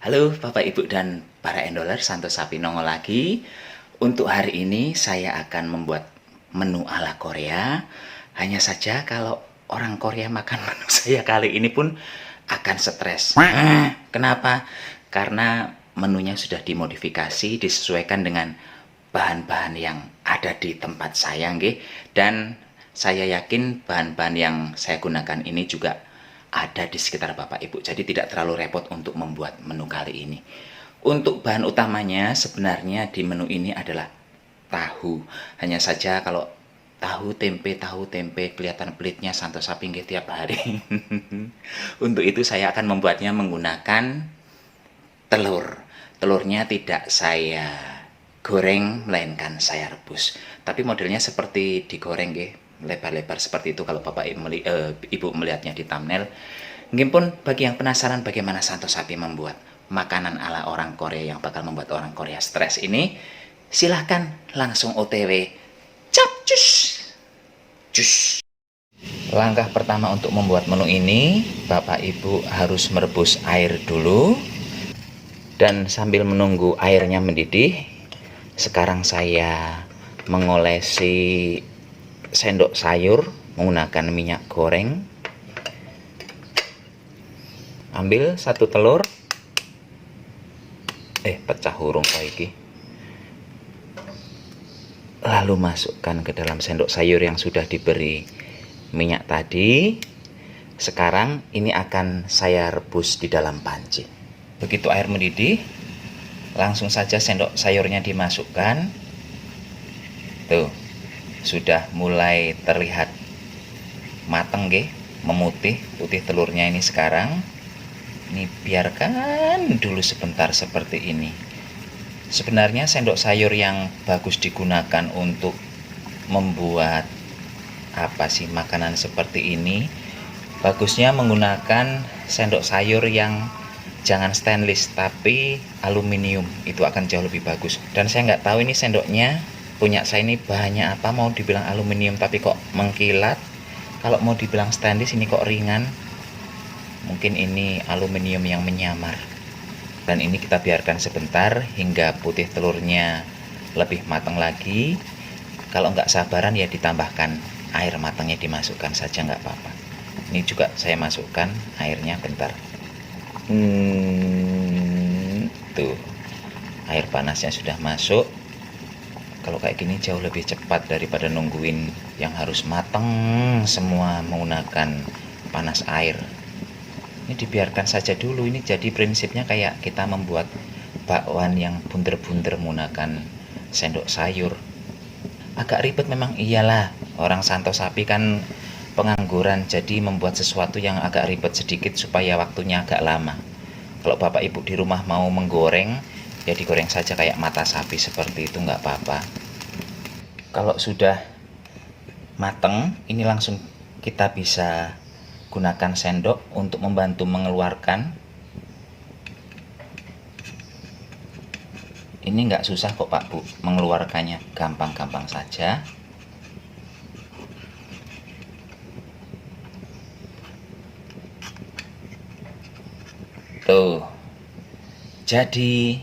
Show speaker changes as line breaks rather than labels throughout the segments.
Halo Bapak Ibu dan para endoler, Santos Sapi nongol lagi. Untuk hari ini saya akan membuat menu ala Korea. Hanya saja kalau orang Korea makan menu saya kali ini pun akan stres. Kenapa? Karena menunya sudah dimodifikasi, disesuaikan dengan bahan-bahan yang ada di tempat saya, nggih. Dan saya yakin bahan-bahan yang saya gunakan ini juga ada di sekitar Bapak Ibu. Jadi tidak terlalu repot untuk membuat menu kali ini. Untuk bahan utamanya sebenarnya di menu ini adalah tahu. Hanya saja kalau tahu tempe kelihatan pelitnya Santos Sapi nggih tiap hari. Untuk itu saya akan membuatnya menggunakan telur. Telurnya tidak saya goreng melainkan saya rebus. Tapi modelnya seperti digoreng nggih, lebar-lebar seperti itu kalau Bapak Ibu melihatnya di thumbnail. Mungkin pun bagi yang penasaran bagaimana Santos Sapi membuat makanan ala orang Korea yang bakal membuat orang Korea stres ini, silahkan langsung OTW capcus. Cus. Langkah pertama untuk membuat menu ini, Bapak Ibu harus merebus air dulu. Dan sambil menunggu airnya mendidih, sekarang saya mengolesi sendok sayur menggunakan minyak goreng. Ambil satu telur, pecah hurung iki. Lalu masukkan ke dalam sendok sayur yang sudah diberi minyak tadi. Sekarang ini akan saya rebus di dalam panci. Begitu air mendidih, langsung saja sendok sayurnya dimasukkan. Tuh, sudah mulai terlihat mateng nggih, memutih, putih telurnya ini sekarang. Ini biarkan dulu sebentar seperti ini. Sebenarnya sendok sayur yang bagus digunakan untuk membuat makanan seperti ini, bagusnya menggunakan sendok sayur yang jangan stainless tapi aluminium, itu akan jauh lebih bagus. Dan saya nggak tahu ini sendoknya punya saya ini bahannya apa, mau dibilang aluminium tapi kok mengkilat, kalau mau dibilang stainless ini kok ringan. Mungkin ini aluminium yang menyamar. Dan ini kita biarkan sebentar hingga putih telurnya lebih matang lagi. Kalau nggak sabaran ya ditambahkan air matangnya, dimasukkan saja nggak apa-apa. Ini juga saya masukkan airnya bentar. Tuh, air panasnya sudah masuk. Kalau kayak gini jauh lebih cepat daripada nungguin yang harus matang semua menggunakan panas air. Ini dibiarkan saja dulu. Ini jadi prinsipnya kayak kita membuat bakwan yang bunder-bunder menggunakan sendok sayur. Agak ribet memang iyalah, orang Santos Sapi kan pengangguran, jadi membuat sesuatu yang agak ribet sedikit supaya waktunya agak lama. Kalau Bapak Ibu di rumah mau menggoreng, ya digoreng saja kayak mata sapi seperti itu, nggak apa-apa. Kalau sudah mateng, ini langsung kita bisa gunakan sendok untuk membantu mengeluarkan. Ini nggak susah kok Pak Bu, mengeluarkannya gampang-gampang saja. Tuh, jadi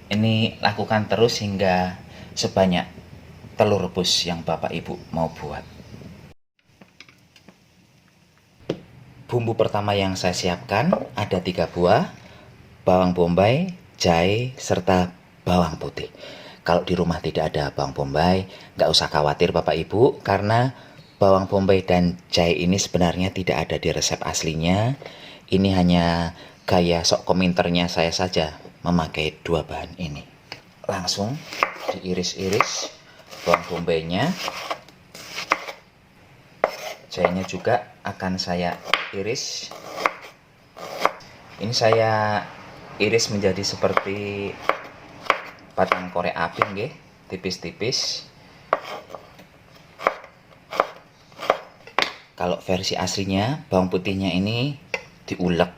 ini lakukan terus hingga sebanyak telur rebus yang Bapak Ibu mau buat. Bumbu pertama yang saya siapkan ada 3 buah, bawang bombay, jahe, serta bawang putih. Kalau di rumah tidak ada bawang bombay, nggak usah khawatir Bapak Ibu, karena bawang bombay dan jahe ini sebenarnya tidak ada di resep aslinya. Ini hanya gaya sok kominternya saya saja memakai 2 bahan ini. Langsung diiris-iris bawang bombaynya. Jahenya juga akan saya iris. Ini saya iris menjadi seperti batang korek api nggih, tipis-tipis. Kalau versi aslinya bawang putihnya ini diulek,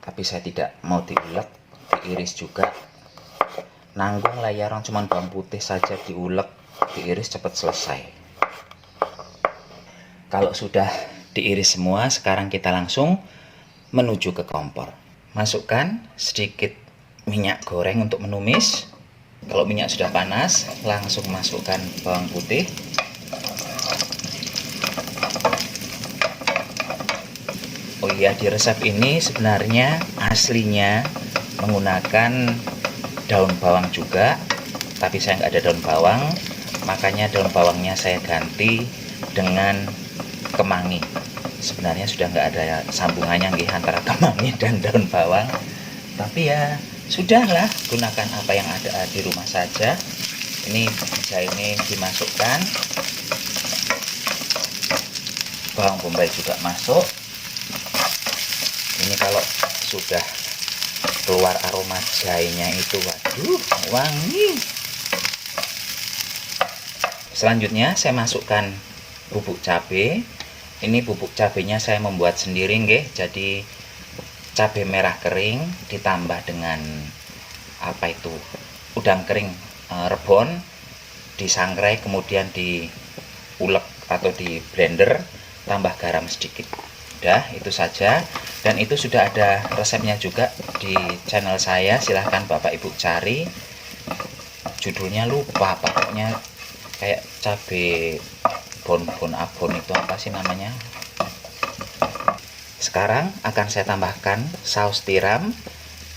tapi saya tidak mau diulek, diiris juga. Nanggung lah ya, orang cuman bawang putih saja diulek, diiris cepat selesai. Kalau sudah diiris semua, sekarang kita langsung menuju ke kompor. Masukkan sedikit minyak goreng untuk menumis. Kalau minyak sudah panas, langsung masukkan bawang putih. Oh iya, di resep ini sebenarnya aslinya menggunakan daun bawang juga, tapi saya nggak ada daun bawang, makanya daun bawangnya saya ganti dengan kemangi. Sebenarnya sudah nggak ada sambungannya nih antara kemangi dan daun bawang, tapi ya sudahlah, gunakan apa yang ada di rumah saja. Ini jahe ini dimasukkan, bawang bombay juga masuk. Ini kalau sudah keluar aroma jahenya itu, waduh, wangi. Selanjutnya saya masukkan bubuk cabai. Ini bubuk cabenya saya membuat sendiri nggih. Jadi cabai merah kering ditambah dengan apa itu? Udang kering rebon, disangrai kemudian diulek atau di blender, tambah garam sedikit. Udah, itu saja. Dan itu sudah ada resepnya juga di channel saya, silahkan Bapak Ibu cari. Judulnya lupa, pokoknya kayak cabai bon abon itu apa sih namanya. Sekarang akan saya tambahkan saus tiram.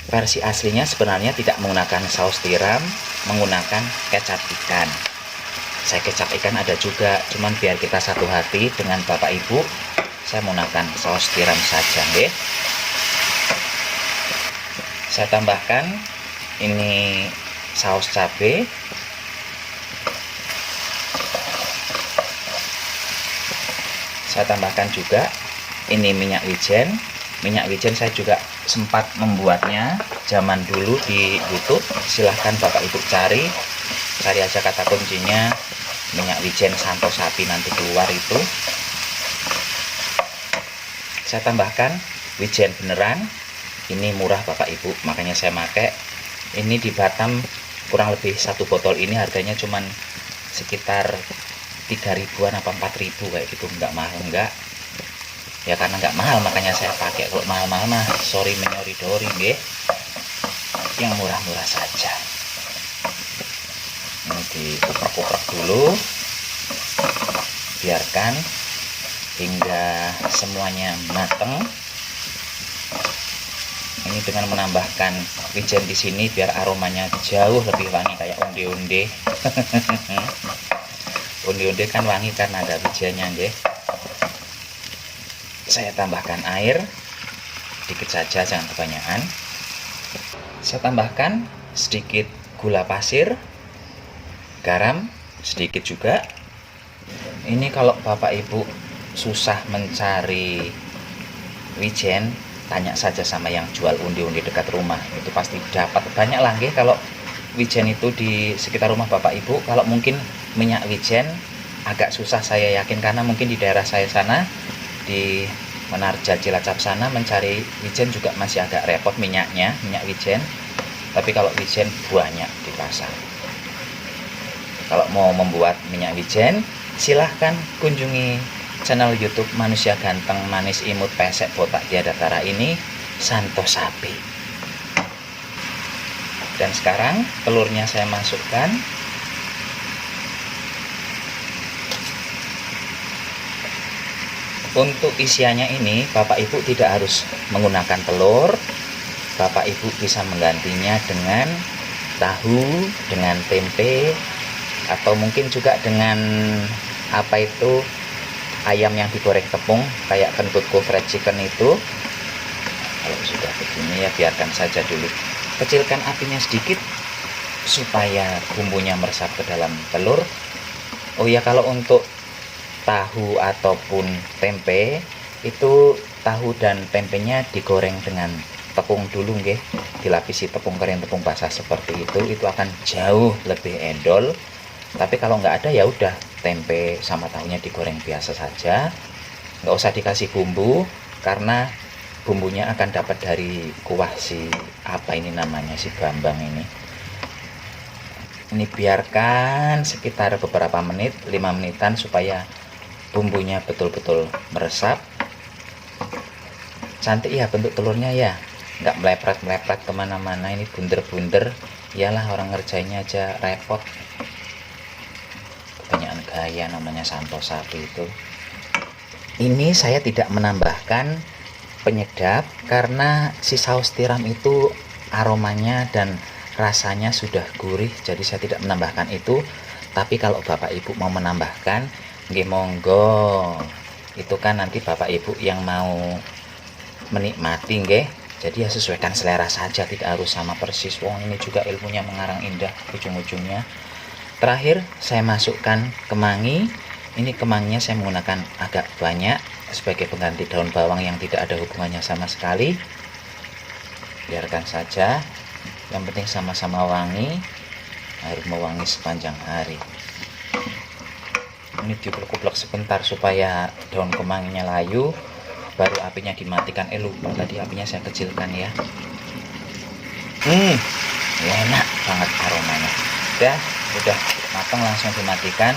Versi aslinya sebenarnya tidak menggunakan saus tiram, menggunakan kecap ikan. Saya kecap ikan ada juga, cuman biar kita satu hati dengan Bapak Ibu, saya menggunakan saus tiram saja deh. Saya tambahkan ini saus cabai. Saya tambahkan juga ini minyak wijen. Minyak wijen saya juga sempat membuatnya zaman dulu di YouTube. Silahkan Bapak Ibu cari aja kata kuncinya minyak wijen Santo Sapi, nanti keluar itu. Saya tambahkan wijen beneran, ini murah Bapak Ibu, makanya saya pakai. Ini di Batam kurang lebih satu botol ini harganya cuman sekitar 3.000-an apa 4.000 kayak gitu, nggak mahal enggak. Ya karena nggak mahal makanya saya pakai. Kalau mahal-mahal mah sorry menyoridori nggih. Yang murah-murah saja. Ini diuprek-uprek dulu. Biarkan hingga semuanya mateng. Ini dengan menambahkan wijen di sini biar aromanya jauh lebih wangi kayak onde-onde. Onde-onde kan wangi karena ada wijennya nggih. Saya tambahkan air sedikit saja, jangan kebanyakan. Saya tambahkan sedikit gula pasir, garam sedikit juga. Ini kalau Bapak Ibu susah mencari wijen, tanya saja sama yang jual undi-undi dekat rumah, itu pasti dapat. Banyak lah nggih kalau wijen itu di sekitar rumah Bapak Ibu. Kalau mungkin minyak wijen agak susah saya yakin, karena mungkin di daerah saya sana di Menarja Cilacap sana mencari wijen juga masih agak repot minyak wijen. Tapi kalau wijen banyak di pasar. Kalau mau membuat minyak wijen, silahkan kunjungi channel YouTube Manusia Ganteng Manis Imut Pesek Botak Diadatara ini, Santo Sapi. Dan sekarang telurnya saya masukkan. Untuk isiannya ini Bapak Ibu tidak harus menggunakan telur. Bapak Ibu bisa menggantinya dengan tahu, dengan tempe, atau mungkin juga dengan apa itu, ayam yang digoreng tepung kayak kentutku fried chicken itu. Kalau sudah begini ya biarkan saja dulu. Kecilkan apinya sedikit supaya bumbunya meresap ke dalam telur. Oh ya, kalau untuk tahu ataupun tempe itu, tahu dan tempenya digoreng dengan tepung dulu nggih, dilapisi tepung kering, tepung basah seperti itu akan jauh lebih endol. Tapi kalau nggak ada ya udah, tempe sama tahunya digoreng biasa saja, nggak usah dikasih bumbu, karena bumbunya akan dapat dari kuah si apa ini namanya, si Bambang ini. Ini biarkan sekitar beberapa menit, 5 menitan, supaya bumbunya betul-betul meresap. Cantik ya bentuk telurnya ya. nggak melepret-melepret kemana-mana. Ini bunder-bunder, iyalah orang ngerjainnya aja repot, kebanyakan gaya namanya santo sapi itu. Ini saya tidak menambahkan penyedap karena si saus tiram itu aromanya dan rasanya sudah gurih, jadi saya tidak menambahkan itu. Tapi kalau bapak ibu mau menambahkan, nggih monggo, itu kan nanti bapak ibu yang mau menikmati nggih. Jadi ya sesuaikan selera saja, tidak harus sama persis. Wong ini juga ilmunya mengarang indah ujung-ujungnya. Terakhir saya masukkan kemangi. Ini kemanginya saya menggunakan agak banyak sebagai pengganti daun bawang yang tidak ada hubungannya sama sekali. Biarkan saja, yang penting sama-sama wangi, harus mewangi sepanjang hari. Ini dikuplek-kuplek sebentar supaya daun kemanginya layu, baru apinya dimatikan. Lupa tadi apinya saya kecilkan ya. Enak banget aromanya. Udah matang, langsung dimatikan.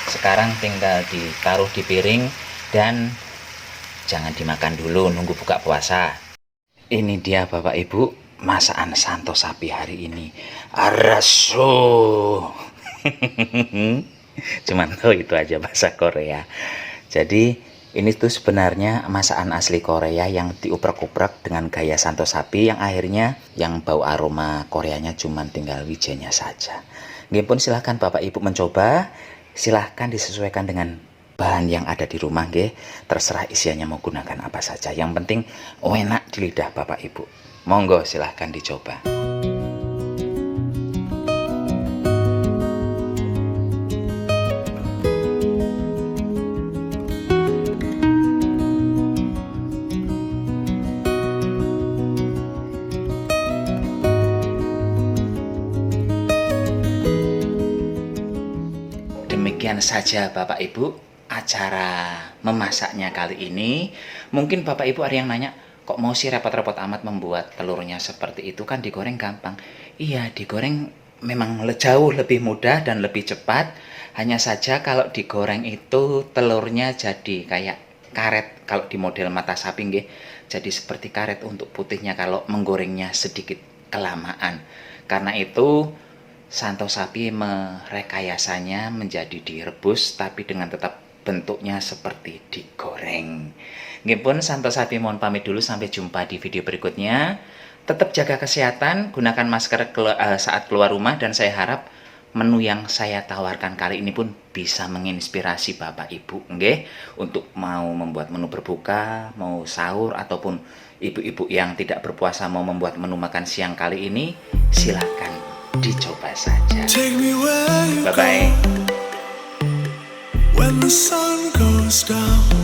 Sekarang tinggal ditaruh di piring dan jangan dimakan dulu, nunggu buka puasa. Ini dia bapak ibu masakan santo sapi hari ini. Arasu. Cuman tahu itu aja bahasa Korea. Jadi ini tuh sebenarnya masakan asli Korea yang diuprek-uprek dengan gaya santo sapi, yang akhirnya yang bau aroma Koreanya cuman tinggal wijenya saja. Nggih pun silahkan bapak ibu mencoba, silahkan disesuaikan dengan bahan yang ada di rumah nggih. Terserah isiannya mau gunakan apa saja. Yang penting enak di lidah bapak ibu. Monggo silahkan dicoba. Demikian saja Bapak Ibu acara memasaknya kali ini. Mungkin Bapak Ibu ada yang nanya, kok mau sih repot-repot amat membuat telurnya seperti itu, kan digoreng gampang. Iya, digoreng memang jauh lebih mudah dan lebih cepat. Hanya saja kalau digoreng itu telurnya jadi kayak karet. Kalau di model mata sapi nggih, jadi seperti karet untuk putihnya kalau menggorengnya sedikit kelamaan. Karena itu santo sapi merekayasanya menjadi direbus tapi dengan tetap bentuknya seperti digoreng. Nggih pun santo sapi mohon pamit dulu, sampai jumpa di video berikutnya. Tetap jaga kesehatan, gunakan masker saat keluar rumah, dan saya harap menu yang saya tawarkan kali ini pun bisa menginspirasi Bapak Ibu nggih untuk mau membuat menu berbuka, mau sahur, ataupun ibu-ibu yang tidak berpuasa mau membuat menu makan siang kali ini, silakan dicoba saja. Bye bye. When the sun goes down.